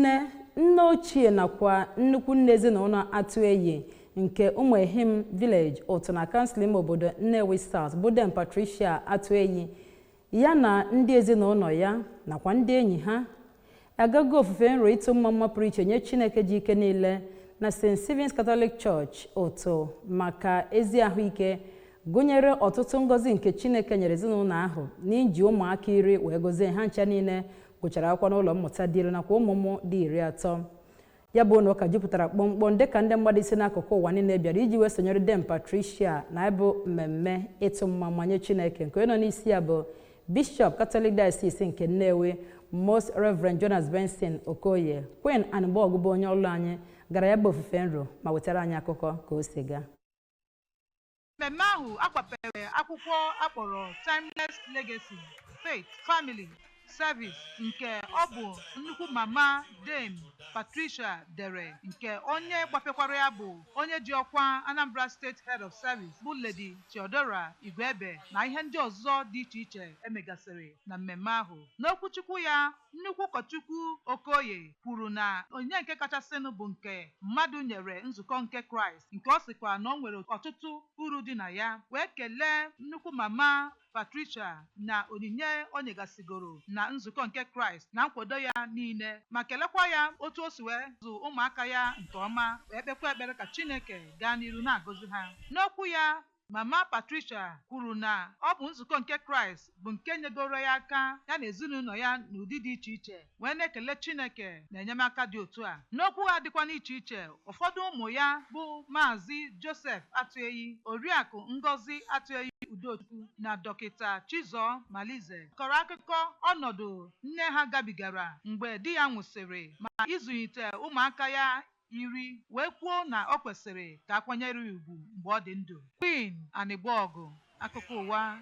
nne ochie nakwa nnukwu nne ezinụlọ Attueyi nke Umuehim Village Utuh na kansụl ime obodo Nnewi South bụ Dame Patricia Attueyi ya na ndị ezinụlọ ya nakwa ndị enyi ha agago ofufe nro ịtụ mmamma pụrụ iche nye Chineke ji ike niile na St. Stephen's Catholic Church Utuh maka ezi ahụike, gụnyere ọtụtụ ngọzi nke Chineke nyere ezinụlọ ahụ n'iji ụmụaka 10 wee gọzie ha ncha niile gụchara akwụkwọ n'ụlọ mmụta dị elu nakwa ụmụmụ dị 30. Ya bụ na ụka jupụtara kpọmkpọm dịka ndị mmadụ isi n'akụkụ ụwa niile bịara iji wee sonyere Dame Patricia na ịbụ mmemme ịtụ mmamma nye Chineke nke onye nọ n'isi ya bụ Bishop Catholic Diocese nke Nnewi Most Reverend Jonas Benson Okoye. Queen Anambra bụ onye ọlụ anyị gara ya bụ ofufe nro ma wetara anyị akụkọ ka o si gaa. Mmemme ahụ akwapere akwụkwọ akpọrọ Timeless Legacy, Faith, Family, Service nke ọ bụ nnukwu mama Dame Patricia dere, nke onye gbafekwara ya bụ onye ji ọkwa Anambra State Head of Service bụ Lady Theodora Igwebe na ihe ndị ọzọ dị iche iche emegasịrị na mmemme ahụ. N'okwuchukwu ya, nnukwu ụkọchukwu Okoye kwuru na onyinye nke kachasịnụ bụ nke mmadụ nyere nzukọ nke Kraịst, nke ọ sịkwa na ọ nwere ọtụtụ uru dị na ya, wee kelee nnukwu mama Patricia na onyinye o nyegasigoro na nzukọ nke Kraịst na nkwado ya niile, ma kelekwa ya otu o si wee zụ ụmụaka ya nke ọma, wee kpekwa ekpere ka Chineke gaa n'iru na-agọzi ha. N'okwu ya, Mama Patricia kwuru na ọ bụ nzukọ nke Kraịst bụ nke nyegoro ya aka ya na ezinụlọ ya n'ụdị dị iche iche, wee na-ekele Chineke na enyemaka dị otu a. N'okwu ha dịkwa n'iche iche, ụfọdụ ụmụ ya bụ Maazị Joseph Attueyi, Oriakụ Ngozi Attueyi Udochukwu na Dọkịta Chizọ Malize kọrọ akụkọ ọnọdụ nne ha gabigara mgbe di ya nwụsịrị, ma ịzụlite ụmụaka ya 10 wee kwuo na ọ kwesịrị ka akwanyere ugwu mgbe ọ dị ndụ. Queen Anambra, akụkọ ụwa.